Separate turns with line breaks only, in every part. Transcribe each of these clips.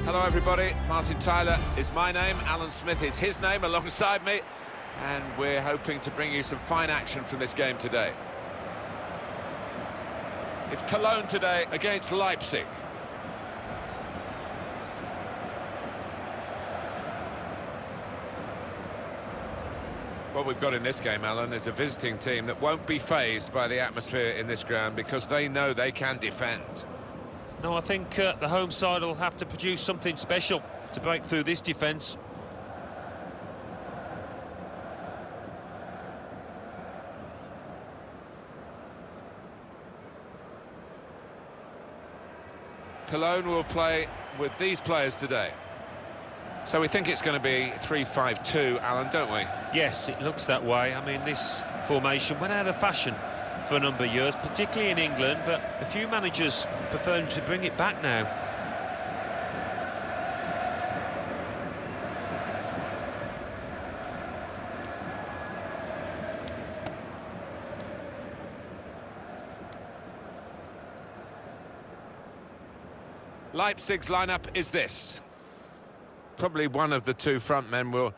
Hello everybody, Martin Tyler is my name, Alan Smith is his name alongside me, and we're hoping to bring you some fine action from this game today. It's Köln today against Leipzig. What we've got in this game, Alan, is a visiting team that won't be fazed by the atmosphere in this ground because they know they can defend.
No, I think the home side will have to produce something special to break through this defence.
Cologne will play with these players today. So we think it's going to be 3-5-2, Alan, don't we?
Yes, it looks that way. I mean, this formation went out of fashion for a number of years, particularly in England, but a few managers prefer to bring it back now.
Leipzig's lineup is this. Probably one of the two front men will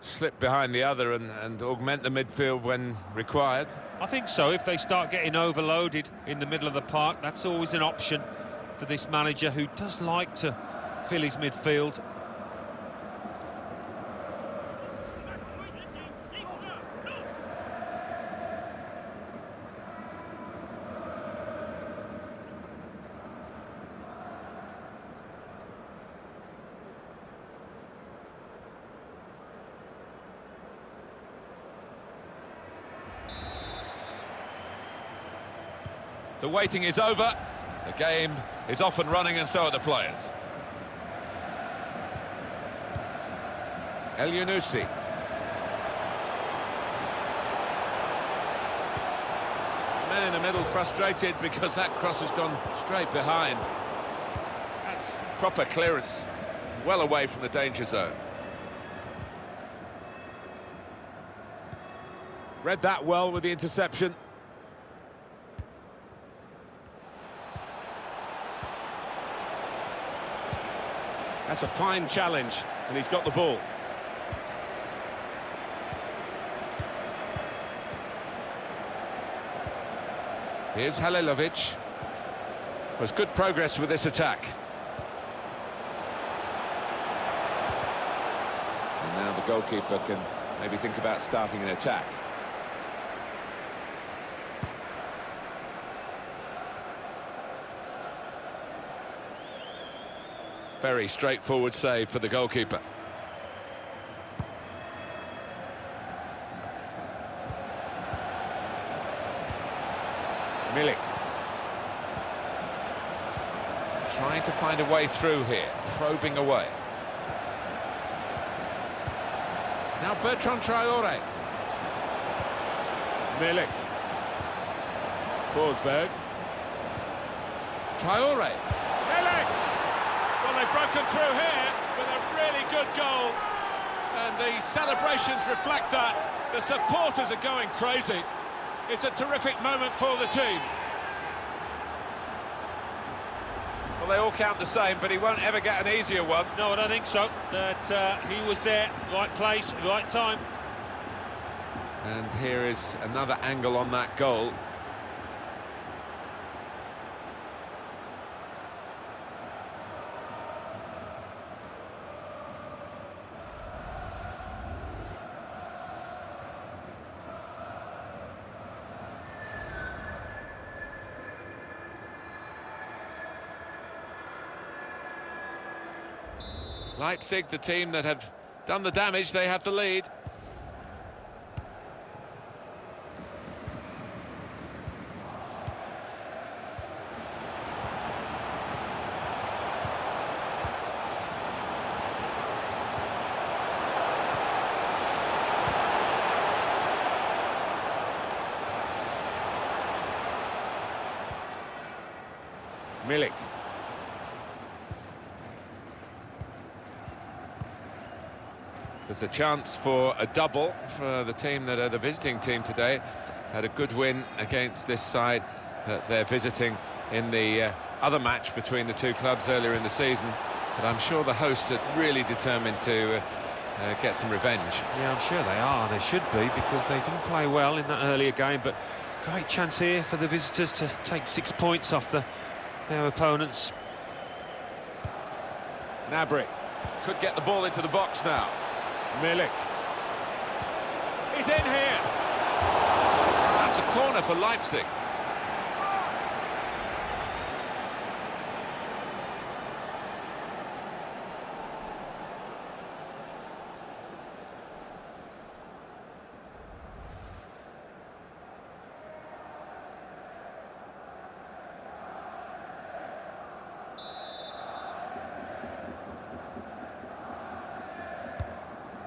slip behind the other and augment the midfield when required.
I think so. If they start getting overloaded in the middle of the park, that's always an option for this manager who does like to fill his midfield.
The waiting is over, the game is off and running, and so are the players. El Yunusi. Men in the middle frustrated because that cross has gone straight behind. That's proper clearance, well away from the danger zone. Read that well with the interception. That's a fine challenge, and he's got the ball. Here's Halilovic. There's good progress with this attack. And now the goalkeeper can maybe think about starting an attack. Very straightforward save for the goalkeeper. Milik. Trying to find a way through here, probing away. Now Bertrand Traoré. Milik. Forsberg. Traoré. Milik! Well, they've broken through here with a really good goal, and the celebrations reflect that. The supporters are going crazy. It's a terrific moment for the team. Well, they all count the same, but he won't ever get an easier one.
No, I don't think so. That he was there, right place, right time.
And here is another angle on that goal. Leipzig, the team that have done the damage, they have the lead. Milik. There's a chance for a double for the team that are the visiting team today. Had a good win against this side that they're visiting in the other match between the two clubs earlier in the season.
But I'm sure the hosts are really determined to get some revenge.
Yeah, I'm sure they are. They should be, because they didn't play well in that earlier game. But great chance here for the visitors to take 6 points off their opponents.
Gnabry could get the ball into the box now. Milik. He's in here.
That's a corner for Leipzig.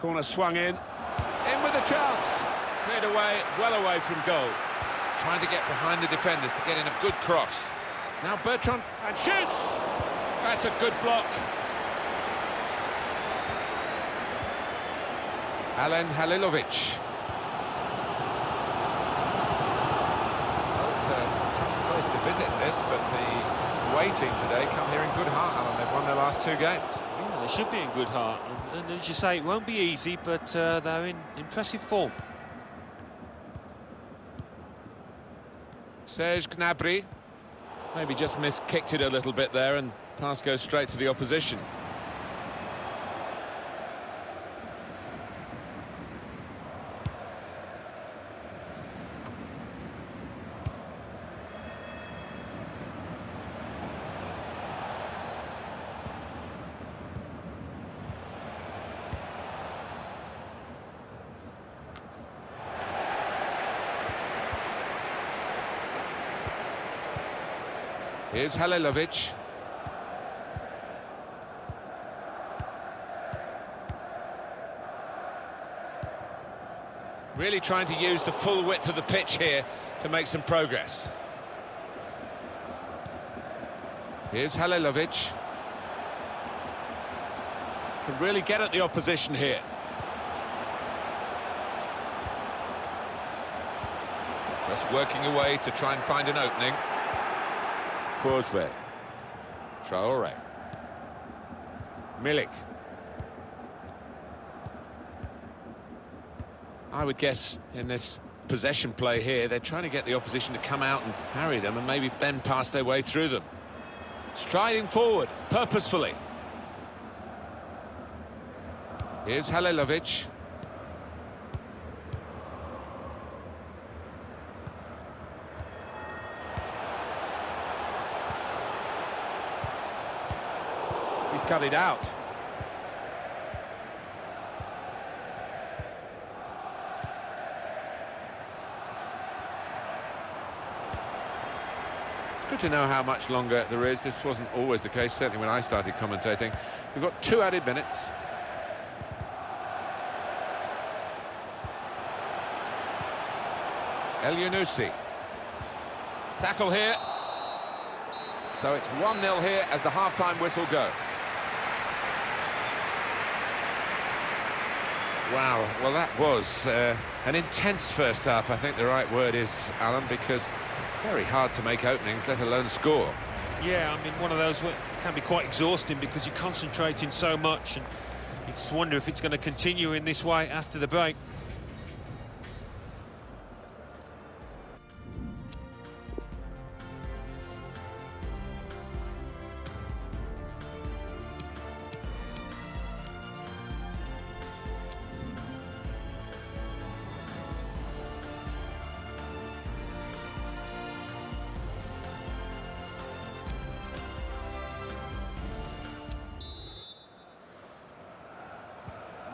Corner swung in with a chance. Cleared away, well away from goal.
Trying to get behind the defenders to get in a good cross.
Now Bertrand, and shoots! That's a good block.
Alen Halilovic.
Well, it's a tough place to visit this, but the away team today come here in good heart, Alan. They've won their last 2 games.
Yeah, they should be in good heart. And as you say, it won't be easy, but they're in impressive form.
Serge Gnabry.
Maybe just kicked it a little bit there, and pass goes straight to the opposition.
Here's Halilovic.
Really trying to use the full width of the pitch here to make some progress.
Here's Halilovic.
Can really get at the opposition here.
Just working away to try and find an opening.
Forsberg.
Traore.
Milik. I would guess in this possession play here, they're trying to get the opposition to come out and harry them and maybe bend past their way through them. Striding forward, purposefully.
Here's Halilovic.
He's cut it out.
It's good to know how much longer there is. This wasn't always the case, certainly when I started commentating. We've got 2 added minutes. El Yunusi.
Tackle here.
So it's 1-0 here as the half-time whistle goes. Wow, well that was an intense first half, I think the right word is, Alan, because very hard to make openings, let alone score.
Yeah, I mean, one of those can be quite exhausting because you're concentrating so much, and you just wonder if it's going to continue in this way after the break.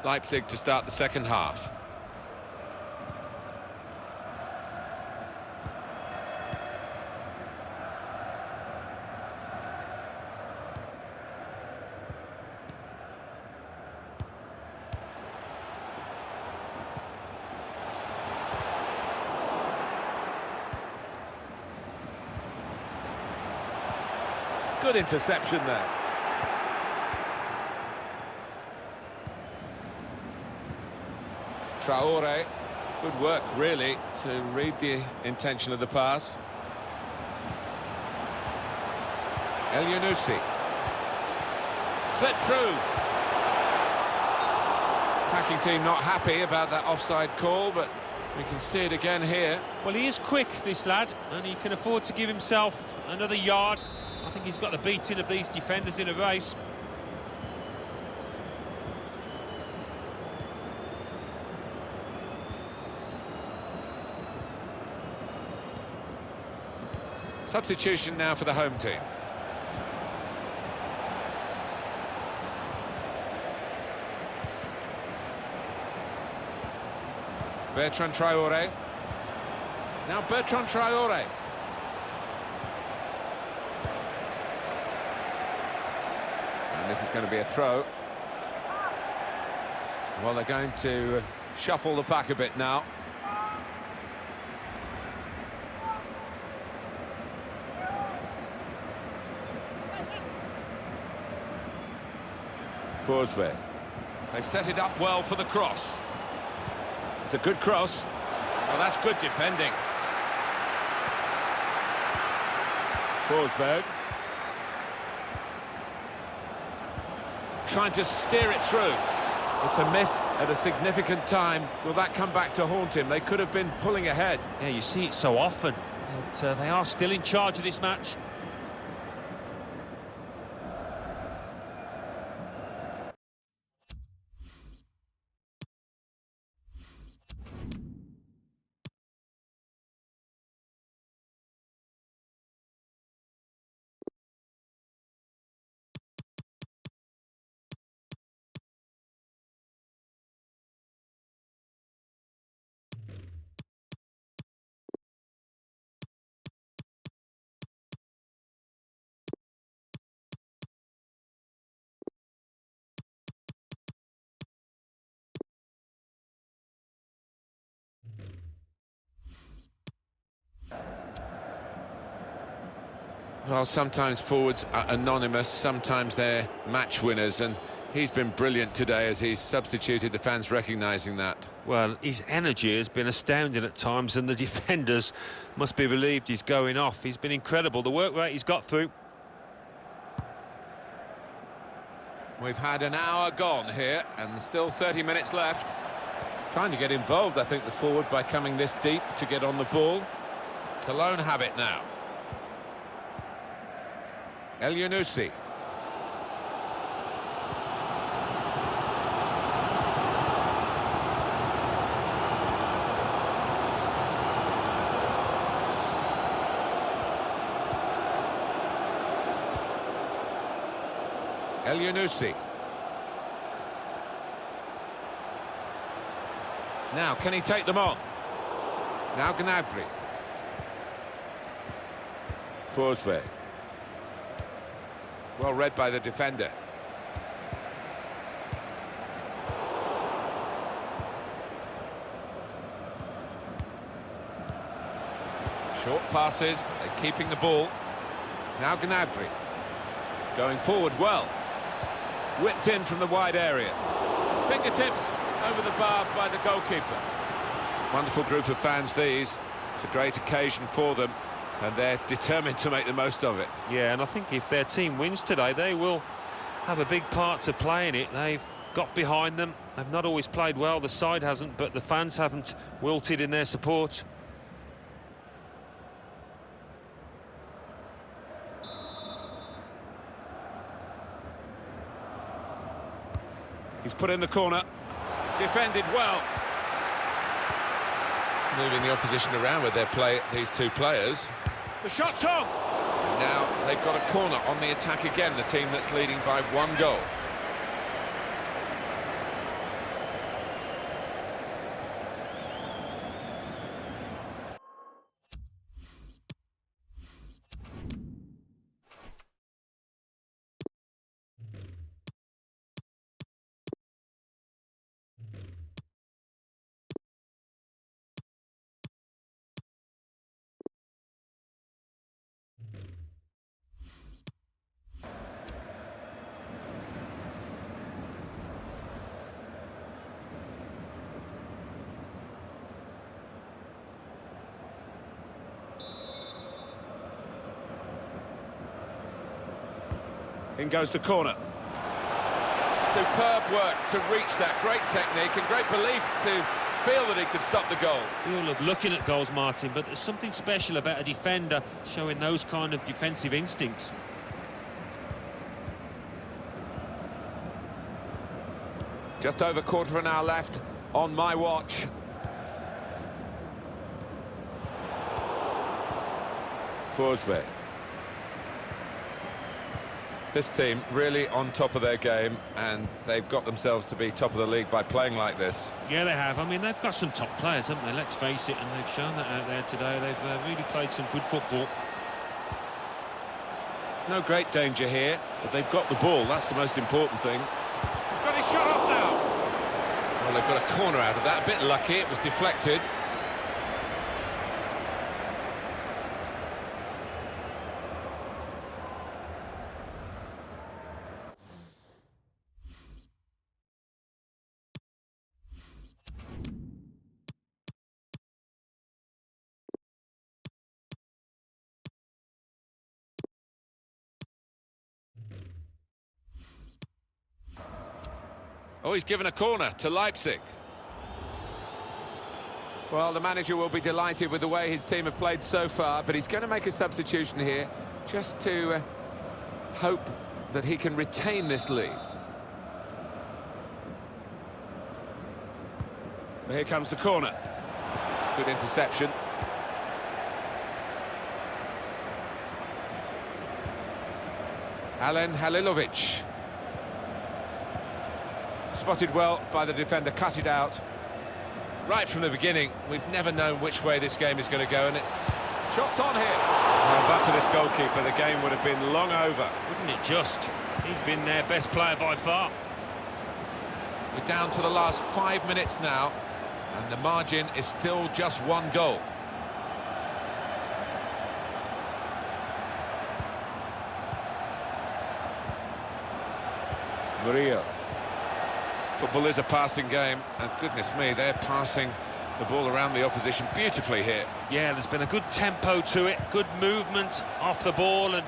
Leipzig to start the second half.
Good interception there. Traore, good work really to read the intention of the pass.
El Yunusi.
slipped through.
Attacking team not happy about that offside call, but we can see it again here.
Well, he is quick, this lad, and he can afford to give himself another yard. I think he's got the beating of these defenders in a race.
Substitution now for the home team. Bertrand Traoré. Now Bertrand Traoré. And this is going to be a throw. Well, they're going to shuffle the pack a bit now. Forsberg.
They've set it up well for the cross. It's a good cross. Well, that's good defending.
Forsberg.
Trying to steer it through.
It's a miss at a significant time. Will that come back to haunt him? They could have been pulling ahead.
Yeah, you see it so often. But they are still in charge of this match.
Well, sometimes forwards are anonymous, sometimes they're match winners, and he's been brilliant today as he's substituted, the fans recognising that.
Well, his energy has been astounding at times, and the defenders must be relieved he's going off. He's been incredible, the work rate he's got through.
We've had an hour gone here, and still 30 minutes left. Trying to get involved, I think, the forward by coming this deep to get on the ball. Cologne have it now. El Yunusi. El Yunusi. Now, can he take them on? Now Gnabry. Forsberg. Well read by the defender. Short passes, they're keeping the ball. Now Gnabry. Going forward well. Whipped in from the wide area.
Fingertips over the bar by the goalkeeper.
Wonderful group of fans these. It's a great occasion for them, and they're determined to make the most of it.
Yeah, and I think if their team wins today, they will have a big part to play in it. They've got behind them. They've not always played well, the side hasn't, but the fans haven't wilted in their support.
He's put in the corner. Defended well.
Moving the opposition around with their play, these two players.
The shot's on!
And now they've got a corner on the attack again, the team that's leading by 1 goal.
In goes the corner.
Superb work to reach that. Great technique and great belief to feel that he could stop the goal.
We all love looking at goals, Martin, but there's something special about a defender showing those kind of defensive instincts.
Just over quarter of an hour left on my watch. Forsberg. This team really on top of their game, and they've got themselves to be top of the league by playing like this.
Yeah, they have. I mean, they've got some top players, haven't they? Let's face it, and they've shown that out there today. They've really played some good football.
No great danger here, but they've got the ball. That's the most important thing. He's got his shot off now. Well, they've got a corner out of that. A bit lucky, it was deflected. Oh, he's given a corner to Leipzig. Well, the manager will be delighted with the way his team have played so far, but he's going to make a substitution here just to hope that he can retain this lead.
Well, here comes the corner.
Good interception. Alen Halilovic. Spotted well by the defender, cut it out. Right from the beginning, we've never known which way this game is going to go, and shots on here.
Well, but for this goalkeeper, the game would have been long over.
Wouldn't it just? He's been their best player by far.
We're down to the last 5 minutes now, and the margin is still just one goal.
Murillo.
Football is a passing game, and goodness me, they're passing the ball around the opposition beautifully here.
Yeah, there's been a good tempo to it, good movement off the ball, and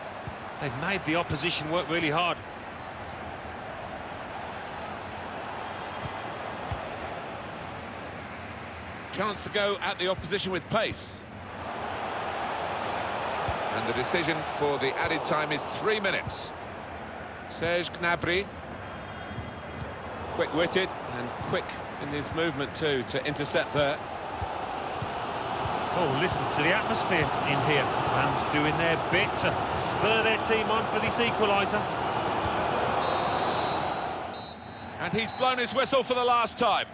they've made the opposition work really hard.
Chance to go at the opposition with pace. And the decision for the added time is 3 minutes. Serge Gnabry.
Quick-witted and quick in his movement too to intercept there.
Oh, listen to the atmosphere in here. Fans doing their bit to spur their team on for this equaliser.
And he's blown his whistle for the last time.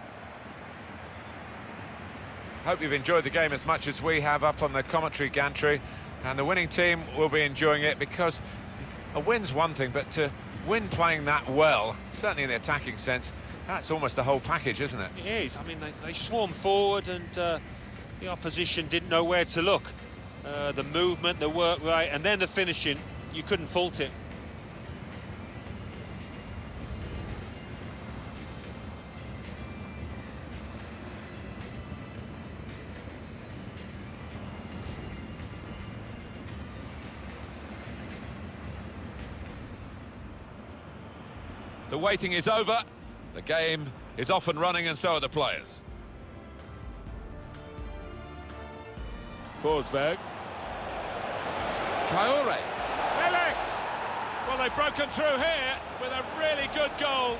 Hope you've enjoyed the game as much as we have up on the commentary gantry, and the winning team will be enjoying it, because a win's one thing, but to win playing that well, certainly in the attacking sense, that's almost the whole package, isn't it?
It is. I mean, they swarmed forward, and the opposition didn't know where to look. The movement, the work rate, and then the finishing, you couldn't fault it.
The waiting is over. The game is off and running, and so are the players.
Forsberg.
Traore.
Milik! Well, they've broken through here with a really good goal.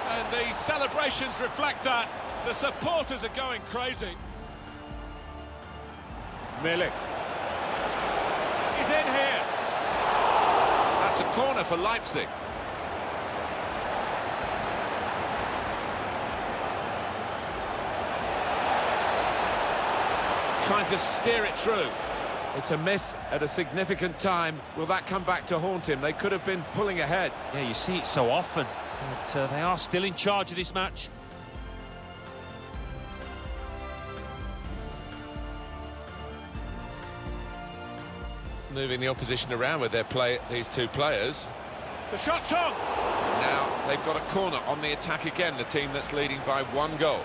And the celebrations reflect that. The supporters are going crazy. Milik. He's in here.
That's a corner for Leipzig. Trying to steer it through. It's a miss at a significant time. Will that come back to haunt him? They could have been pulling ahead.
Yeah, you see it so often, but they are still in charge of this match.
Moving the opposition around with their play, these two players.
The shot's on!
Now they've got a corner on the attack again, the team that's leading by 1 goal.